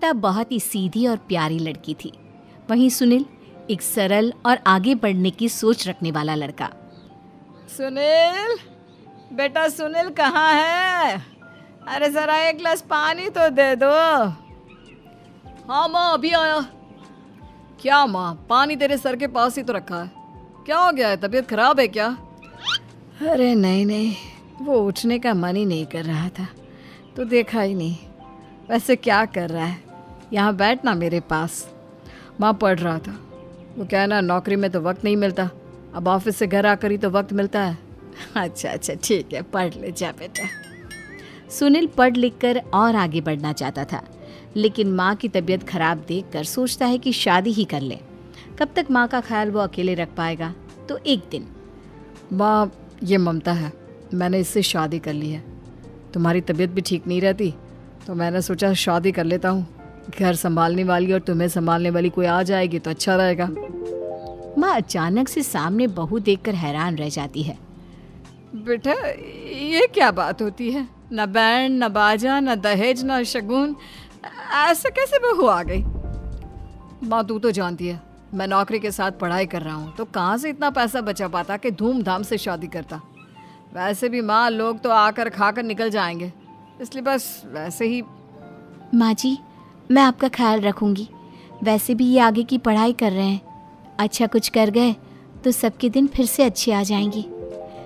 ममता बहुत ही सीधी और प्यारी लड़की थी, वहीं सुनील एक सरल और आगे बढ़ने की सोच रखने वाला लड़का। सुनील, बेटा सुनील कहाँ है? अरे जरा एक गिलास पानी तो दे दो। हाँ माँ, अभी आया। क्या माँ, पानी तेरे सर के पास ही तो रखा है, क्या हो गया है? तबीयत खराब है क्या? अरे नहीं नहीं, वो उठने का मन ही नहीं कर रहा था तो देखा ही नहीं। वैसे क्या कर रहा है? यहाँ बैठ ना मेरे पास। माँ पढ़ रहा था। वो क्या है ना, नौकरी में तो वक्त नहीं मिलता, अब ऑफिस से घर आकर ही तो वक्त मिलता है। अच्छा अच्छा ठीक है, पढ़ ले जा बेटा। सुनील पढ़ लिख कर और आगे बढ़ना चाहता था, लेकिन माँ की तबीयत खराब देखकर सोचता है कि शादी ही कर ले। कब तक माँ का ख्याल वो अकेले रख पाएगा? तो एक दिन, माँ ये ममता है, मैंने इससे शादी कर ली है। तुम्हारी तबीयत भी ठीक नहीं रहती तो मैंने सोचा शादी कर लेता हूँ। घर संभालने वाली और तुम्हें संभालने वाली कोई आ जाएगी तो अच्छा रहेगा। माँ अचानक से सामने बहू देखकर हैरान रह जाती है। बेटा ये क्या बात होती है? न बैंड, न बाजा, न दहेज, न शगुन, ऐसे कैसे बहू आ गई? माँ तू तो जानती है मैं नौकरी के साथ पढ़ाई कर रहा हूँ, तो कहाँ से इतना पैसा बचा पाता कि धूमधाम से शादी करता। वैसे भी माँ लोग तो आकर खाकर निकल जाएंगे, इसलिए बस वैसे ही। माँ जी, मैं आपका ख्याल रखूंगी। वैसे भी ये आगे की पढ़ाई कर रहे हैं, अच्छा कुछ कर गए तो सबके दिन फिर से अच्छे आ जाएंगी।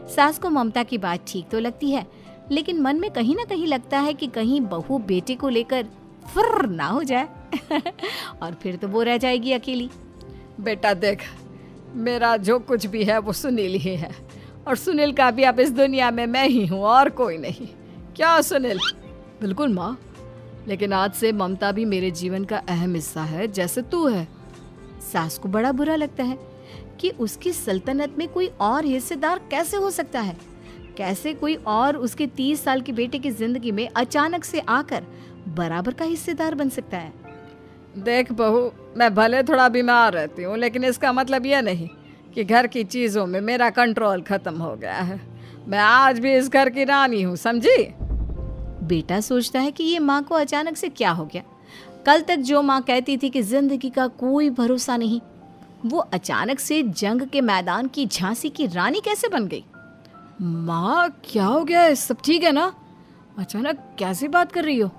सास को ममता की बात ठीक तो लगती है, लेकिन मन में कहीं ना कहीं लगता है कि कहीं बहू बेटे को लेकर फुर्र ना हो जाए और फिर तो वो रह जाएगी अकेली। बेटा देख, मेरा जो कुछ भी है वो सुनील ही है, और सुनील का भी अब इस दुनिया में मैं ही हूँ और कोई नहीं। क्या सुनील? बिल्कुल माँ, लेकिन आज से ममता भी मेरे जीवन का अहम हिस्सा है, जैसे तू है। सास को बड़ा बुरा लगता है कि उसकी सल्तनत में कोई और हिस्सेदार कैसे हो सकता है। कैसे कोई और उसके 30 साल के बेटे की जिंदगी में अचानक से आकर बराबर का हिस्सेदार बन सकता है। देख बहू, मैं भले थोड़ा बीमार रहती हूँ, लेकिन इसका मतलब यह नहीं कि घर की चीज़ों में मेरा कंट्रोल खत्म हो गया है। मैं आज भी इस घर की रानी हूँ, समझी? बेटा सोचता है कि ये माँ को अचानक से क्या हो गया। कल तक जो माँ कहती थी कि जिंदगी का कोई भरोसा नहीं, वो अचानक से जंग के मैदान की झांसी की रानी कैसे बन गई? माँ क्या हो गया है? सब ठीक है ना? अचानक कैसी बात कर रही हो?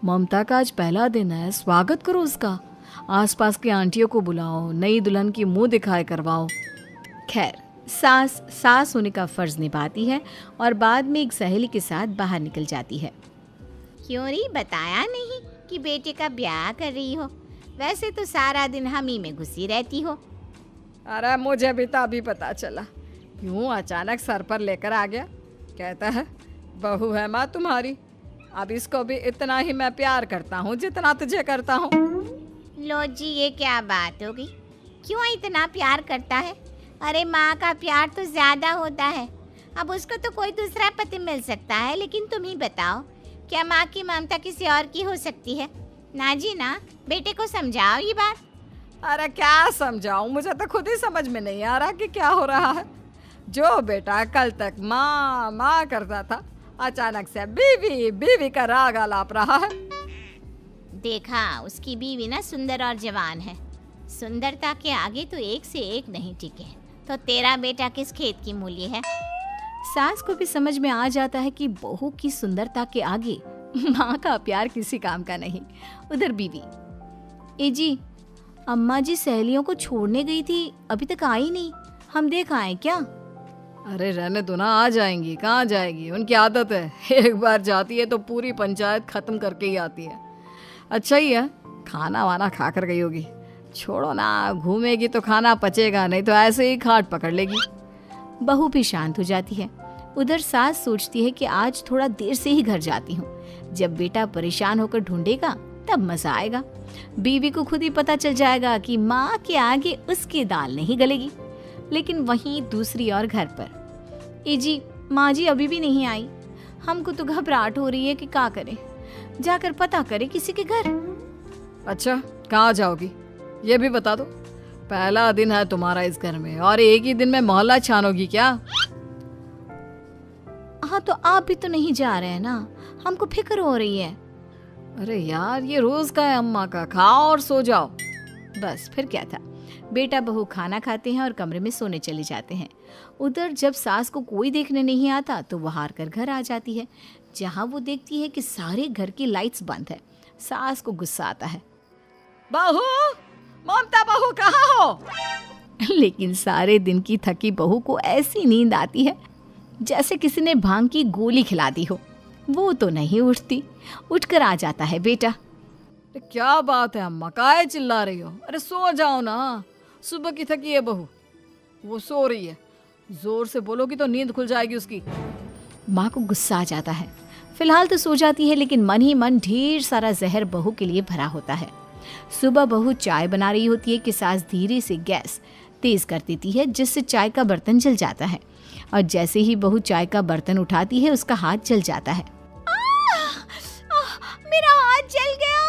ममता का आज पहला दिन है, स्वागत करो उसका। आसपास की आंटियों को बुलाओ, नई दुल्हन की मुंह दिखाए करवाओ। खैर, सास होने का फर्ज निभाती है और बाद में एक सहेली के साथ बाहर निकल जाती है। क्यों री बताया नहीं कि बेटे का ब्याह कर रही हो? वैसे तो सारा दिन हम ही में घुसी रहती हो। अरे मुझे भी तो अभी पता चला, क्यों अचानक सर पर लेकर आ गया। कहता है बहू है माँ तुम्हारी, अब इसको भी इतना ही मैं प्यार करता हूँ जितना तुझे करता हूँ। लो जी, ये क्या बात हो गई? क्यों इतना प्यार करता है? अरे माँ का प्यार तो ज्यादा होता है। अब उसको तो कोई दूसरा पति मिल सकता है, लेकिन तुम ही बताओ, क्या माँ की ममता किसी और की हो सकती है? ना जी ना, बेटे को समझाओ ये बात। अरे क्या समझाऊं, मुझे तो खुद ही समझ में नहीं आ रहा कि क्या हो रहा है। जो बेटा कल तक माँ माँ करता था, अचानक से बीवी बीवी का राग आलाप रहा है। देखा, उसकी बीवी ना सुंदर और जवान है। सुंदरता के आगे तो एक से एक नहीं टिके, तो तेरा बेटा किस खेत की मूली है? सास को भी समझ में आ जाता है कि बहू की सुंदरता के आगे माँ का प्यार किसी काम का नहीं। उधर बीवी, ए जी, अम्मा जी सहेलियों को छोड़ने गई थी, अभी तक आई नहीं, हम देख आए क्या? अरे रहने दो ना, आ जाएंगी। कहाँ जाएगी, उनकी आदत है, एक बार जाती है तो पूरी पंचायत खत्म करके ही आती है। अच्छा ही है, खाना वाना खा कर गई होगी। छोड़ो ना, घूमेगी तो खाना पचेगा, नहीं तो ऐसे ही खाट पकड़ लेगी। बहू भी शांत हो जाती है। उधर सास सोचती है कि आज थोड़ा देर से ही घर जाती हूँ, जब बेटा परेशान होकर ढूंढेगा तब मजा आएगा। बीवी को खुद ही पता चल जाएगा कि माँ के आगे उसकी दाल नहीं गलेगी। लेकिन वहीं दूसरी ओर घर पर, ए जी, माँ जी अभी भी नहीं आई, हमको तो घबराहट हो रही है कि क्या करें, जाकर पता करें किसी के घर। अच्छा, कहाँ जाओगी ये भी बता दो। पहला दिन है तुम्हारा इस घर में और एक ही दिन में मोहल्ला छानोगी क्या? हाँ, तो आप भी तो नहीं जा रहे हैं ना, हमको फिक्र हो रही है। अरे यार, ये रोज का है अम्मा का, खाओ और सो जाओ। बस फिर क्या था, बेटा बहू खाना खाते हैं और कमरे में सोने चले जाते हैं। उधर जब सास को कोई देखने नहीं आता तो वो हार कर घर आ जाती है, जहाँ वो देखती है कि सारे घर की लाइट्स बंद है। सास को गुस्सा आता है, बहू, ममता बहू कहाँ हो? लेकिन सारे दिन की थकी बहू को ऐसी नींद आती है जैसे किसी ने भांग की गोली खिला दी हो। वो तो नहीं उठती। उठकर आ जाता है बेटा। क्या बात है अम्मा, काहे चिल्ला रही हो? अरे सो जाओ ना, सुबह की थकी है बहू, वो सो रही है। जोर से बोलोगी तो नींद खुल जाएगी उसकी। माँ को गुस्सा आ जाता है। फिलहाल तो सो जाती है, लेकिन मन ही मन ढेर सारा जहर बहू के लिए भरा होता है। सुबह बहू चाय बना रही होती है कि सास धीरे से गैस तेज कर देती है, जिससे चाय का बर्तन जल जाता है। और जैसे ही बहू चाय का बर्तन उठाती है, उसका हाथ जल जाता है। मेरा हाथ जल गया।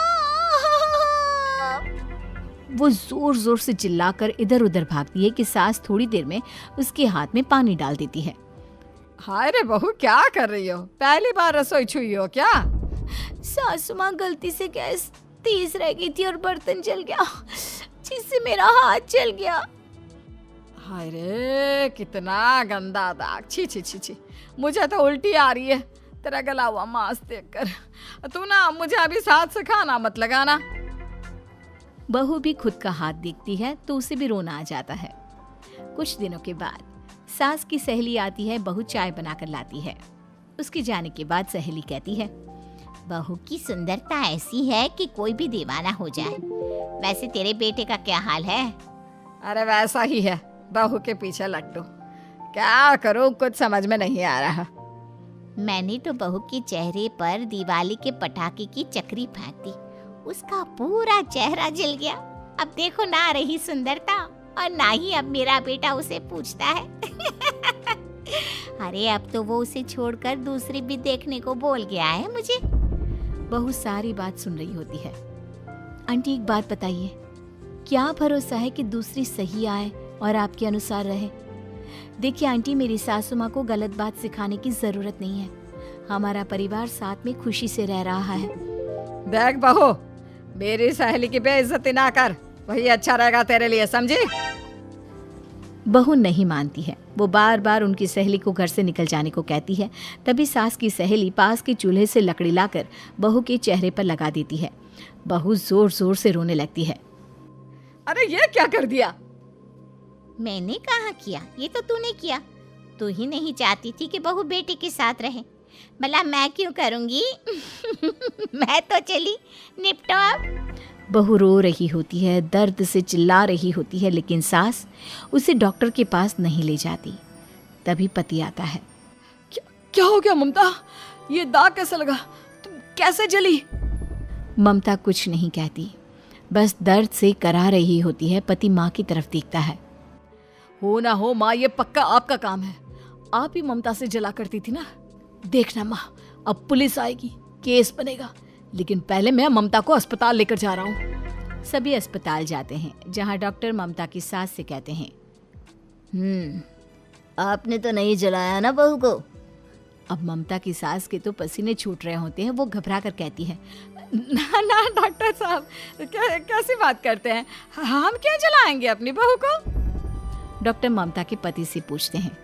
वो जोर जोर से चिल्लाकर इधर उधर भागती है कि सास थोड़ी देर में उसके हाथ में पानी डाल देती है। हाय रे बहू, क्या कर रही हो? पहली बार रसोई छुई हो क्या? सासू माँ गलती से गैस तेज रह गई थी और बर्तन जल गया, जिससे मेरा हाथ जल गया। हाय रे, कितना गंदा दाग। छी छी छी छी, मुझे तो उल्टी आ रही है तेरा गला हुआ मांस देखकर। तू ना मुझे अभी साथ से खाना मत लगाना। बहू भी खुद का हाथ देखती है तो उसे भी रोना आ जाता है। कुछ दिनों के बाद सास की सहेली आती है, बहू चाय बनाकर लाती है। उसके जाने के बाद सहेली कहती है, बहू की सुंदरता ऐसी है कि कोई भी दीवाना हो जाए। वैसे तेरे बेटे का क्या हाल है? अरे वैसा ही है, बहू के पीछे लट्टू। क्या करूं, कुछ समझ में नहीं आ रहा। मैंने तो बहू के चेहरे पर दिवाली के पटाखे की चक्री फेंक दी, उसका पूरा चेहरा जल गया। अब देखो ना रही सुंदरता, और ना ही अब मेरा बेटा उसे पूछता है। अरे अब तो वो उसे छोड़कर दूसरी भी देखने को बोल गया है मुझे। बहू सारी बात सुन रही होती है। आंटी एक बात बताइए, क्या भरोसा है कि दूसरी सही आए और आपके अनुसार रहे? देखिए आंटी, मेरी सासू माँ को गलत बात सिखाने की जरूरत नहीं है। हमारा परिवार साथ में खुशी से रह रहा है। देख बहू, मेरी सहेली की बेइज्जती ना कर, वही अच्छा रहेगा तेरे लिए, समझी? बहू नहीं मानती है। वो बार बार उनकी सहेली को घर से निकल जाने को कहती है। तभी सास की सहेली पास के चूल्हे से लकड़ी लाकर बहू के चेहरे पर लगा देती है। बहू जोर जोर से रोने लगती है। अरे ये क्या कर दिया? मैंने कहाँ किया, ये तो तूने किया। तू ही नहीं चाहती थी कि बहू बेटे के साथ रहे, भला मैं क्यों करूँगी? मैं तो चली, निपटो अब। बहू रो रही होती है, दर्द से चिल्ला रही होती है, लेकिन सास उसे डॉक्टर के पास नहीं ले जाती। तभी पति आता है। क्या हो गया ममता? ये दाग कैसे लगा? तुम कैसे जली? ममता कुछ नहीं कहती, बस दर्द से करा रही होती है। पति माँ की तरफ देखता है। हो ना हो माँ, ये पक्का आपका काम है। आप ही ममता से जला करती थी ना। देखना माँ, अब पुलिस आएगी, केस बनेगा, लेकिन पहले मैं ममता को अस्पताल लेकर जा रहा हूँ। सभी अस्पताल जाते हैं, जहाँ डॉक्टर ममता की सास से कहते हैं, आपने तो नहीं जलाया ना बहू को? अब ममता की सास के तो पसीने छूट रहे होते हैं। वो घबरा कर कहती है, ना ना डॉक्टर साहब, कैसी बात करते हैं? हम क्यों जलाएंगे अपनी बहू को? डॉक्टर ममता के पति से पूछते हैं।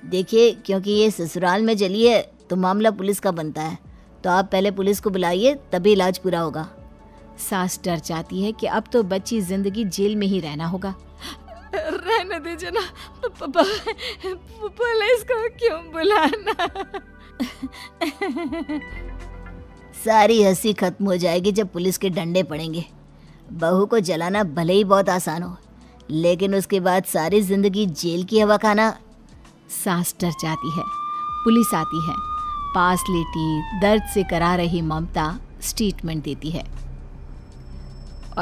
देखिए, क्योंकि ये ससुराल में जली है तो मामला पुलिस का बनता है, तो आप पहले पुलिस को बुलाइए, तभी इलाज पूरा होगा। सास डर जाती है कि अब तो बच्ची जिंदगी जेल में ही रहना होगा। रहने दीजिए ना, पुलिस को क्यों बुलाना? सारी हंसी खत्म हो जाएगी जब पुलिस के डंडे पड़ेंगे। बहू को जलाना भले ही बहुत आसान हो, लेकिन उसके बाद सारी जिंदगी जेल की हवा खाना। सास डर जाती है। पुलिस आती है। पास लेटी दर्द से करा रही ममता स्टेटमेंट देती है।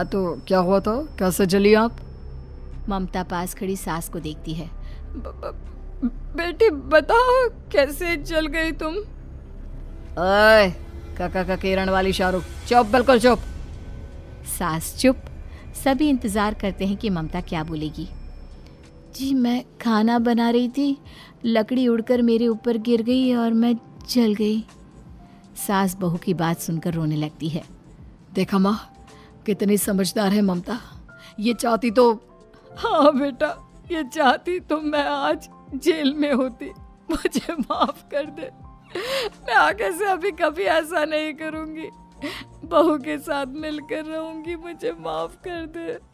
तो क्या हुआ था? कैसे जली आप? ममता पास खड़ी सास को देखती है। बेटी बताओ, कैसे जल गई तुम? ओए, काका का किरण वाली शाहरुख, चुप, बिल्कुल चुप। सास चुप। सभी इंतजार करते हैं कि ममता क्या बोलेगी। जी मैं खाना बना रही थी, लकड़ी उड़कर मेरे ऊपर गिर गई और मैं जल गई। सास बहू की बात सुनकर रोने लगती है। देखा माँ, कितनी समझदार है ममता। ये चाहती तो, हाँ बेटा, ये चाहती तो मैं आज जेल में होती। मुझे माफ कर दे। मैं आगे से अभी कभी ऐसा नहीं करूंगी। बहू के साथ मिलकर रहूंगी। मुझे माफ कर दे।